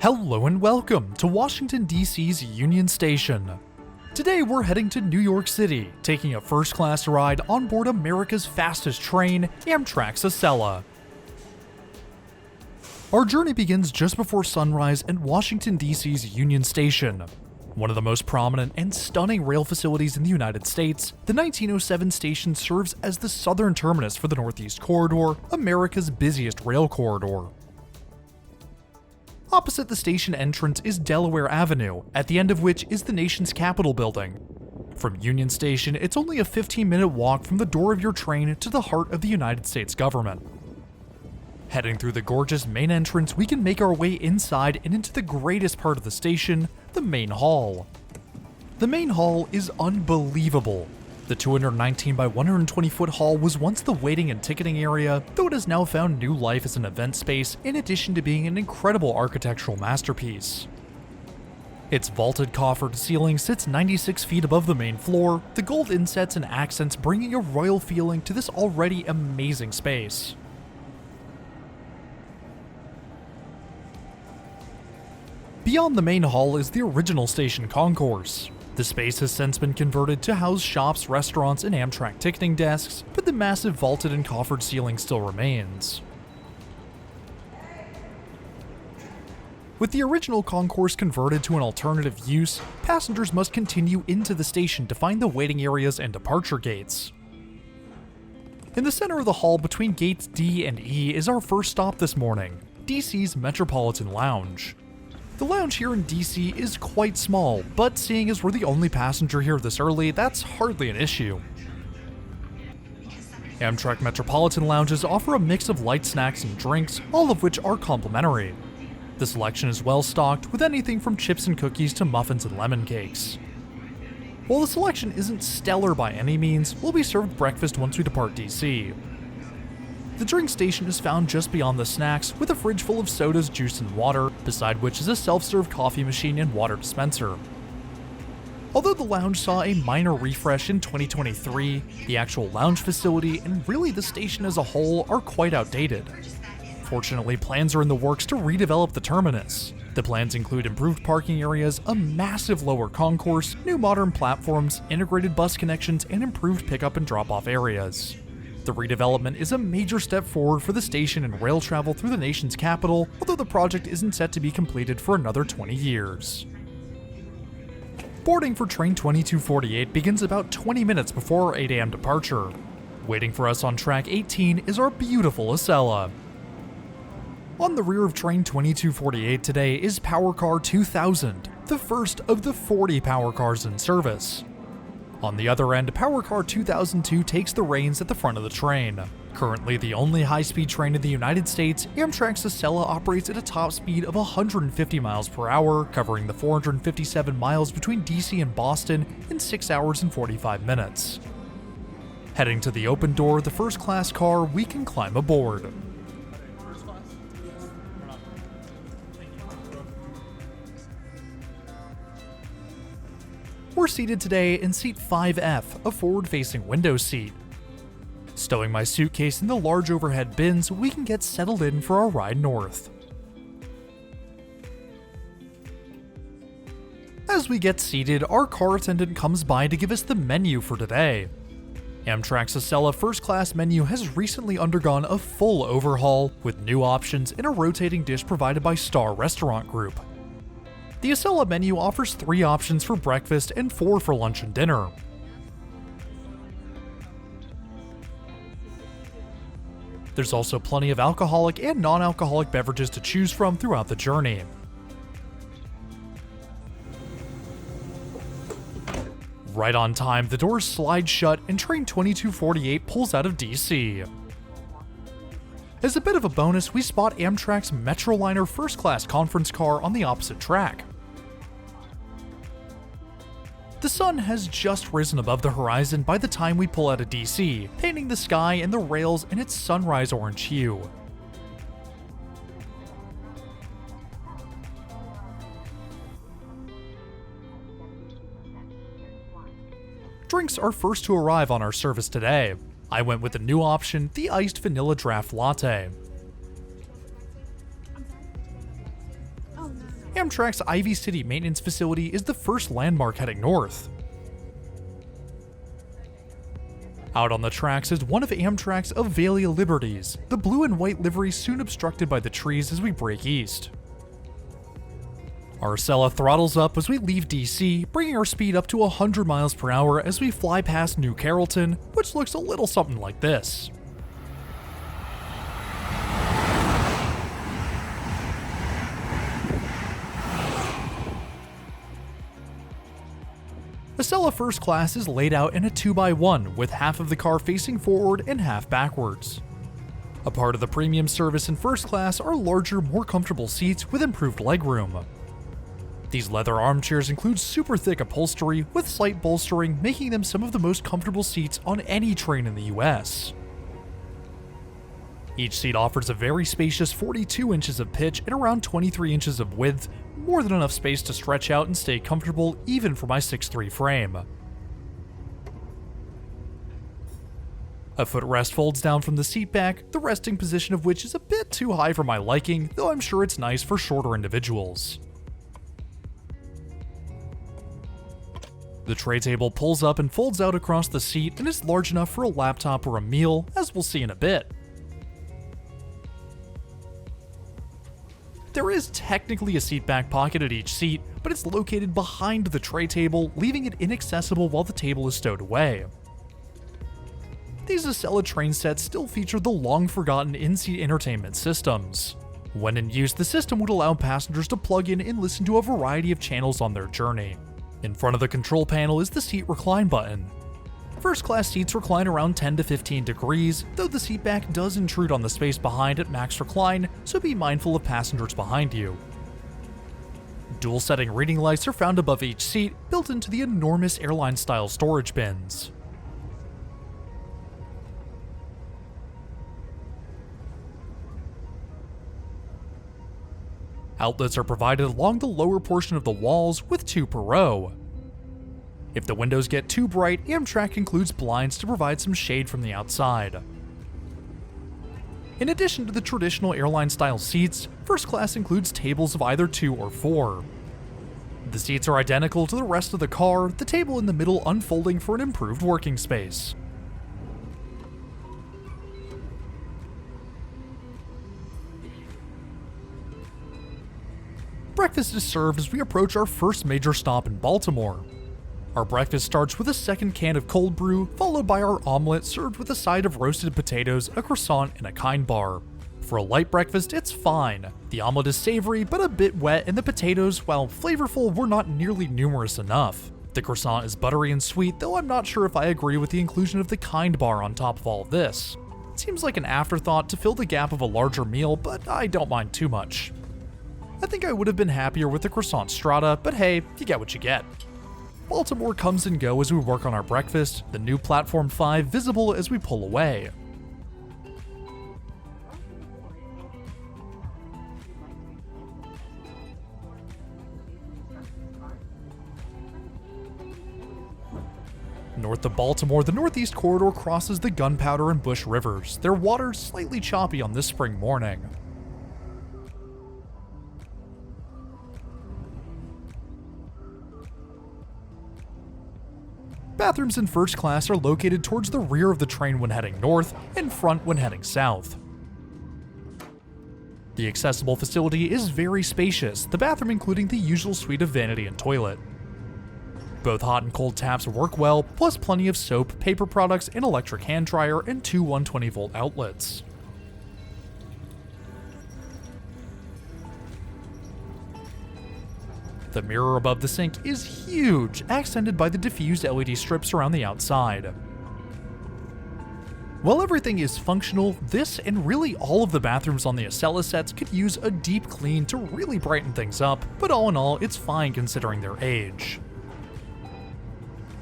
Hello and welcome to Washington, D.C.'s Union Station. Today we're heading to New York City, taking a first-class ride on board America's fastest train, Amtrak Acela. Our journey begins just before sunrise at Washington, D.C.'s Union Station. One of the most prominent and stunning rail facilities in the United States, the 1907 station serves as the southern terminus for the Northeast Corridor, America's busiest rail corridor. Opposite the station entrance is Delaware Avenue, at the end of which is the nation's Capitol building. From Union Station, it's only a 15-minute walk from the door of your train to the heart of the United States government. Heading through the gorgeous main entrance, we can make our way inside and into the greatest part of the station, the main hall. The main hall is unbelievable. The 219 by 120 foot hall was once the waiting and ticketing area, though it has now found new life as an event space in addition to being an incredible architectural masterpiece. Its vaulted coffered ceiling sits 96 feet above the main floor, the gold insets and accents bringing a royal feeling to this already amazing space. Beyond the main hall is the original station concourse. The space has since been converted to house shops, restaurants, and Amtrak ticketing desks, but the massive vaulted and coffered ceiling still remains. With the original concourse converted to an alternative use, passengers must continue into the station to find the waiting areas and departure gates. In the center of the hall between gates D and E is our first stop this morning, DC's Metropolitan Lounge. The lounge here in DC is quite small, but seeing as we're the only passenger here this early, that's hardly an issue. Amtrak Metropolitan Lounges offer a mix of light snacks and drinks, all of which are complimentary. The selection is well stocked, with anything from chips and cookies to muffins and lemon cakes. While the selection isn't stellar by any means, we'll be served breakfast once we depart DC. The drink station is found just beyond the snacks, with a fridge full of sodas, juice, and water, beside which is a self-serve coffee machine and water dispenser. Although the lounge saw a minor refresh in 2023, the actual lounge facility and really the station as a whole are quite outdated. Fortunately, plans are in the works to redevelop the terminus. The plans include improved parking areas, a massive lower concourse, new modern platforms, integrated bus connections, and improved pickup and drop-off areas. The redevelopment is a major step forward for the station and rail travel through the nation's capital, although the project isn't set to be completed for another 20 years. Boarding for train 2248 begins about 20 minutes before our 8 a.m. departure. Waiting for us on track 18 is our beautiful Acela. On the rear of train 2248 today is Powercar 2000, the first of the 40 Powercars in service. On the other end, Powercar 2002 takes the reins at the front of the train. Currently the only high-speed train in the United States, Amtrak's Acela operates at a top speed of 150 miles per hour, covering the 457 miles between DC and Boston in 6 hours and 45 minutes. Heading to the open door, the first-class car, we can climb aboard. We're seated today in seat 5F, a forward-facing window seat. Stowing my suitcase in the large overhead bins, we can get settled in for our ride north. As we get seated, our car attendant comes by to give us the menu for today. Amtrak's Acela first-class menu has recently undergone a full overhaul, with new options and a rotating dish provided by Star Restaurant Group. The Acela menu offers 3 options for breakfast and 4 for lunch and dinner. There's also plenty of alcoholic and non-alcoholic beverages to choose from throughout the journey. Right on time, the doors slide shut and train 2248 pulls out of DC. As a bit of a bonus, we spot Amtrak's Metroliner first-class conference car on the opposite track. The sun has just risen above the horizon by the time we pull out of DC, painting the sky and the rails in its sunrise orange hue. Drinks are first to arrive on our service today. I went with the new option, the iced vanilla draft latte. Amtrak's Ivy City maintenance facility is the first landmark heading north. Out on the tracks is one of Amtrak's Avelia Liberties, the blue and white livery soon obstructed by the trees as we break east. Our Acela throttles up as we leave DC, bringing our speed up to 100 miles per hour as we fly past New Carrollton, which looks a little something like this. Acela First Class is laid out in a 2x1 with half of the car facing forward and half backwards. A part of the premium service in First Class are larger, more comfortable seats with improved legroom. These leather armchairs include super thick upholstery with slight bolstering, making them some of the most comfortable seats on any train in the US. Each seat offers a very spacious 42 inches of pitch and around 23 inches of width, more than enough space to stretch out and stay comfortable even for my 6'3" frame. A footrest folds down from the seat back, the resting position of which is a bit too high for my liking, though I'm sure it's nice for shorter individuals. The tray table pulls up and folds out across the seat and is large enough for a laptop or a meal, as we'll see in a bit. There is technically a seat back pocket at each seat, but it's located behind the tray table, leaving it inaccessible while the table is stowed away. These Acela train sets still feature the long-forgotten in-seat entertainment systems. When in use, the system would allow passengers to plug in and listen to a variety of channels on their journey. In front of the control panel is the seat recline button. First class seats recline around 10 to 15 degrees, though the seat back does intrude on the space behind at max recline, so be mindful of passengers behind you. Dual setting reading lights are found above each seat, built into the enormous airline-style storage bins. Outlets are provided along the lower portion of the walls, with 2 per row. If the windows get too bright, Amtrak includes blinds to provide some shade from the outside. In addition to the traditional airline-style seats, First Class includes tables of either 2 or 4. The seats are identical to the rest of the car, the table in the middle unfolding for an improved working space. Breakfast is served as we approach our first major stop in Baltimore. Our breakfast starts with a second can of cold brew, followed by our omelet served with a side of roasted potatoes, a croissant, and a Cain bar. For a light breakfast, it's fine. The omelet is savory, but a bit wet, and the potatoes, while flavorful, were not nearly numerous enough. The croissant is buttery and sweet, though I'm not sure if I agree with the inclusion of the Cain bar on top of all of this. It seems like an afterthought to fill the gap of a larger meal, but I don't mind too much. I think I would have been happier with the croissant strata, but hey, you get what you get. Baltimore comes and go as we work on our breakfast, the new Platform 5 visible as we pull away. North of Baltimore, the Northeast Corridor crosses the Gunpowder and Bush Rivers, their waters slightly choppy on this spring morning. Bathrooms in First Class are located towards the rear of the train when heading north, and front when heading south. The accessible facility is very spacious, the bathroom including the usual suite of vanity and toilet. Both hot and cold taps work well, plus plenty of soap, paper products, an electric hand dryer, and 2 120-volt outlets. The mirror above the sink is huge, accented by the diffused LED strips around the outside. While everything is functional, this and really all of the bathrooms on the Acela sets could use a deep clean to really brighten things up, but all in all, it's fine considering their age.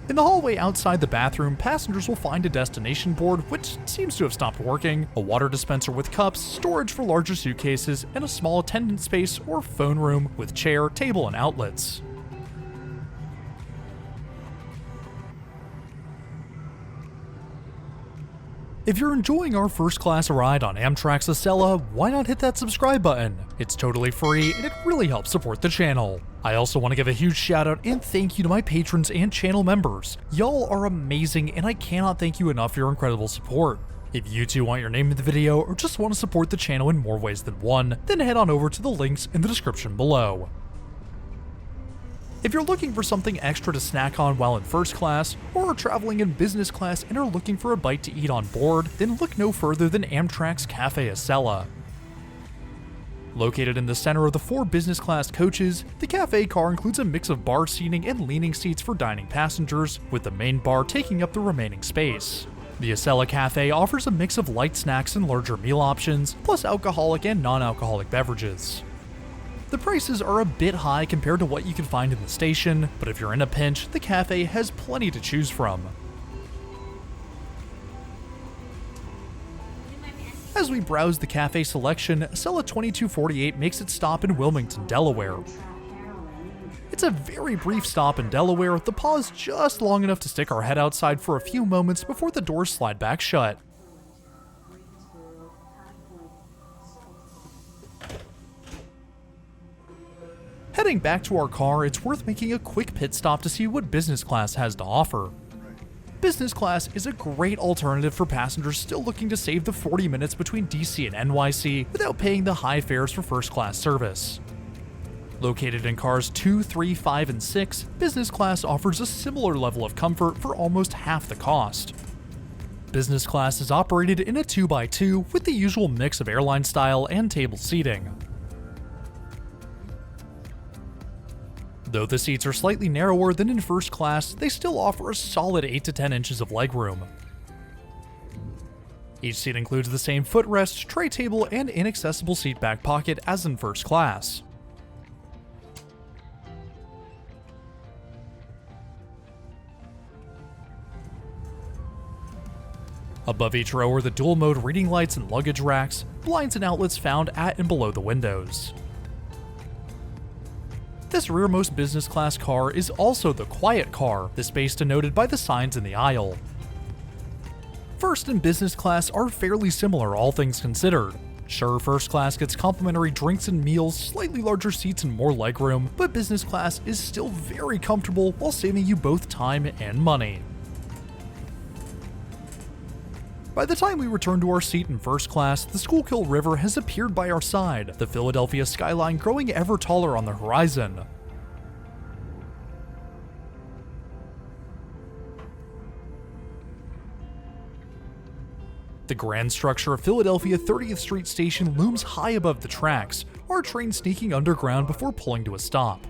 In the hallway outside the bathroom, passengers will find a destination board, which seems to have stopped working, a water dispenser with cups, storage for larger suitcases, and a small attendant space or phone room with chair, table, and outlets. If you're enjoying our first class ride on Amtrak's Acela, why not hit that subscribe button? It's totally free and it really helps support the channel. I also want to give a huge shout out and thank you to my patrons and channel members. Y'all are amazing and I cannot thank you enough for your incredible support. If you too want your name in the video or just want to support the channel in more ways than one, then head on over to the links in the description below. If you're looking for something extra to snack on while in first class, or are traveling in business class and are looking for a bite to eat on board, then look no further than Amtrak's Cafe Acela. Located in the center of the 4 business class coaches, the cafe car includes a mix of bar seating and leaning seats for dining passengers, with the main bar taking up the remaining space. The Acela Cafe offers a mix of light snacks and larger meal options, plus alcoholic and non-alcoholic beverages. The prices are a bit high compared to what you can find in the station, but if you're in a pinch, the cafe has plenty to choose from. As we browse the cafe selection, Acela 2248 makes its stop in Wilmington, Delaware. It's a very brief stop in Delaware, the pause just long enough to stick our head outside for a few moments before the doors slide back shut. Heading back to our car, it's worth making a quick pit stop to see what business class has to offer. Business class is a great alternative for passengers still looking to save the 40 minutes between DC and NYC without paying the high fares for first class service. Located in cars 2, 3, 5, and 6, business class offers a similar level of comfort for almost half the cost. Business class is operated in a 2x2 with the usual mix of airline style and table seating. Though the seats are slightly narrower than in first class, they still offer a solid 8 to 10 inches of legroom. Each seat includes the same footrest, tray table, and inaccessible seat back pocket as in first class. Above each row are the dual-mode reading lights and luggage racks, blinds and outlets found at and below the windows. This rearmost business class car is also the quiet car, the space denoted by the signs in the aisle. First and business class are fairly similar, all things considered. Sure, first class gets complimentary drinks and meals, slightly larger seats and more legroom, but business class is still very comfortable while saving you both time and money. By the time we return to our seat in first class, the Schuylkill River has appeared by our side, the Philadelphia skyline growing ever taller on the horizon. The grand structure of Philadelphia 30th Street Station looms high above the tracks, our train sneaking underground before pulling to a stop.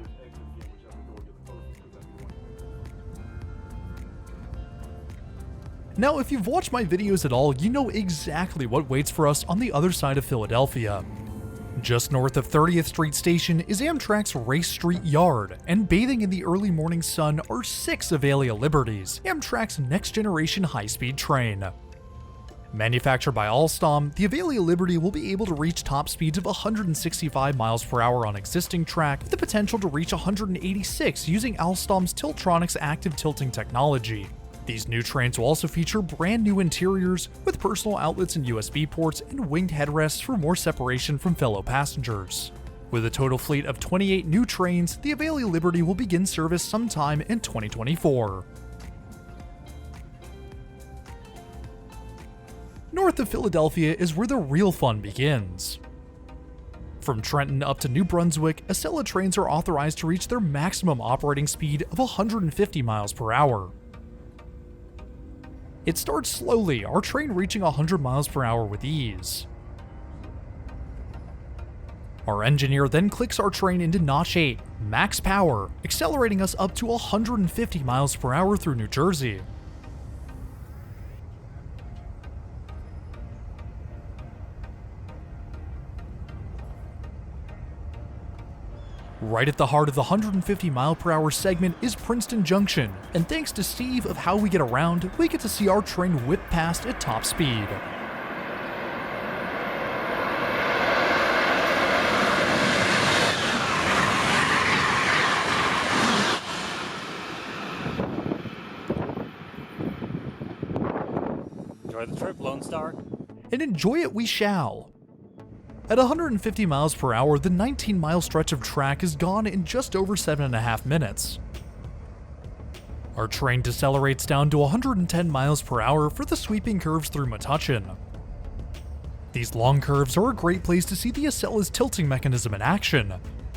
Now, if you've watched my videos at all, you know exactly what waits for us on the other side of Philadelphia. Just north of 30th Street Station is Amtrak's Race Street Yard, and bathing in the early morning sun are 6 Avalia Liberties, Amtrak's next-generation high-speed train. Manufactured by Alstom, the Avalia Liberty will be able to reach top speeds of 165 miles per hour on existing track, with the potential to reach 186 using Alstom's Tiltronic's active tilting technology. These new trains will also feature brand new interiors, with personal outlets and USB ports and winged headrests for more separation from fellow passengers. With a total fleet of 28 new trains, the Avalia Liberty will begin service sometime in 2024. North of Philadelphia is where the real fun begins. From Trenton up to New Brunswick, Acela trains are authorized to reach their maximum operating speed of 150 miles per hour. It starts slowly, our train reaching 100 miles per hour with ease. Our engineer then clicks our train into Notch 8, max power, accelerating us up to 150 miles per hour through New Jersey. Right at the heart of the 150 mile per hour segment is Princeton Junction, and thanks to Steve of How We Get Around, we get to see our train whip past at top speed. enjoy the trip, Lone Star. And enjoy it we shall. At 150 miles per hour, the 19-mile stretch of track is gone in just over 7.5 minutes. Our train decelerates down to 110 miles per hour for the sweeping curves through Metuchen. These long curves are a great place to see the Acela's tilting mechanism in action.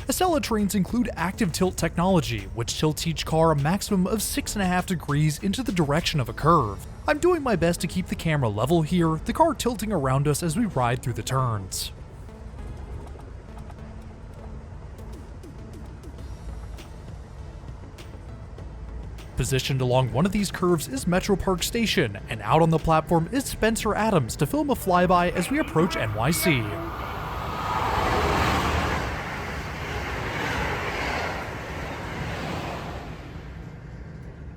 Acela trains include active tilt technology, which tilts each car a maximum of 6.5 degrees into the direction of a curve. I'm doing my best to keep the camera level here, the car tilting around us as we ride through the turns. Positioned along one of these curves is Metro Park Station, and out on the platform is Spencer Adams to film a flyby as we approach NYC.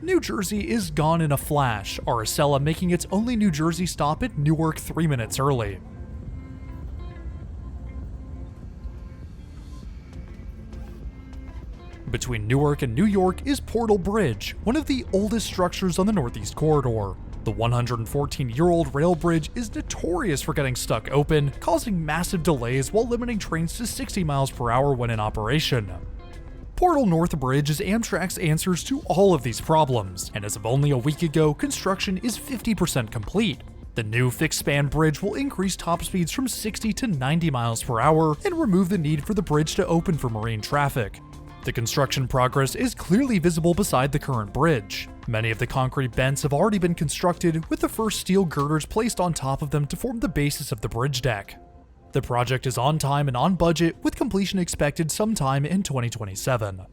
New Jersey is gone in a flash, our Acela making its only New Jersey stop at Newark 3 minutes early. Between Newark and New York is Portal Bridge, one of the oldest structures on the Northeast Corridor. The 114-year-old rail bridge is notorious for getting stuck open, causing massive delays while limiting trains to 60 miles per hour when in operation. Portal North Bridge is Amtrak's answers to all of these problems, and as of only a week ago, construction is 50% complete. The new fixed-span bridge will increase top speeds from 60 to 90 miles per hour and remove the need for the bridge to open for marine traffic. The construction progress is clearly visible beside the current bridge. Many of the concrete bents have already been constructed, with the first steel girders placed on top of them to form the basis of the bridge deck. The project is on time and on budget, with completion expected sometime in 2027.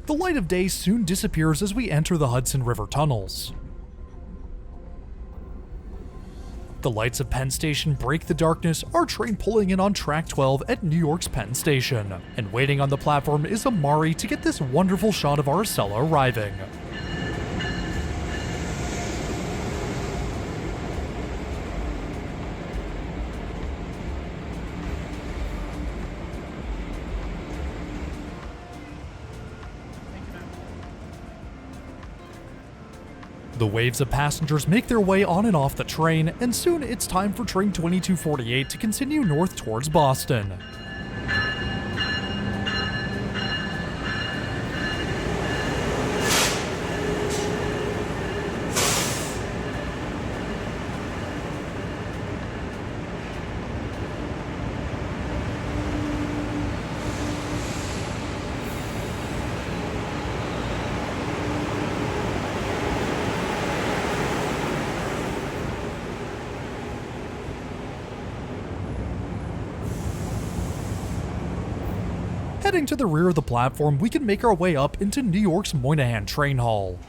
The light of day soon disappears as we enter the Hudson River tunnels. The lights of Penn Station break the darkness, our train pulling in on track 12 at New York's Penn Station. And waiting on the platform is Amari to get this wonderful shot of our Acela arriving. The waves of passengers make their way on and off the train, and soon it's time for train 2248 to continue north towards Boston. Heading to the rear of the platform, we can make our way up into New York's Moynihan Train Hall.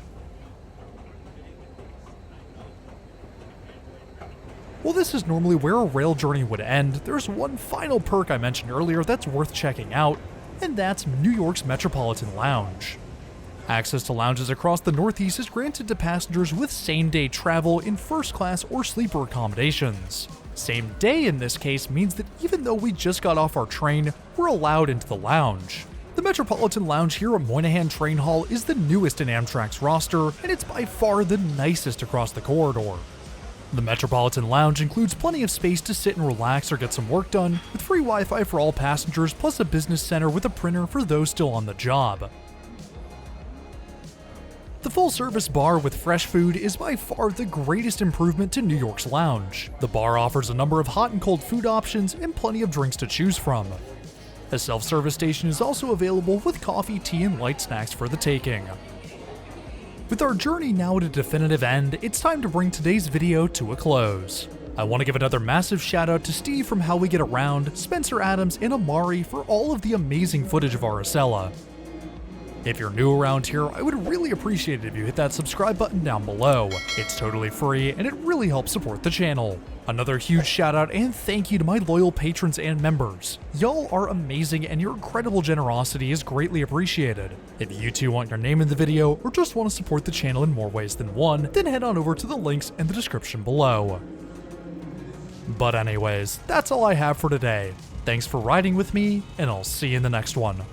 While this is normally where a rail journey would end, there's one final perk I mentioned earlier that's worth checking out, and that's New York's Metropolitan Lounge. Access to lounges across the Northeast is granted to passengers with same-day travel in first-class or sleeper accommodations. Same day in this case means that even though we just got off our train, we're allowed into the lounge. The Metropolitan Lounge here at Moynihan Train Hall is the newest in Amtrak's roster, and it's by far the nicest across the corridor. The Metropolitan Lounge includes plenty of space to sit and relax or get some work done, with free Wi-Fi for all passengers plus a business center with a printer for those still on the job. The full-service bar with fresh food is by far the greatest improvement to New York's lounge. The bar offers a number of hot and cold food options and plenty of drinks to choose from. A self-service station is also available with coffee, tea, and light snacks for the taking. With our journey now at a definitive end, it's time to bring today's video to a close. I want to give another massive shout out to Steve from How We Get Around, Spencer Adams, and Amari for all of the amazing footage of our Acela. If you're new around here, I would really appreciate it if you hit that subscribe button down below. It's totally free and it really helps support the channel. Another huge shout out and thank you to my loyal patrons and members. Y'all are amazing and your incredible generosity is greatly appreciated. If you too want your name in the video or just want to support the channel in more ways than one, then head on over to the links in the description below. But anyways, that's all I have for today. Thanks for riding with me, and I'll see you in the next one.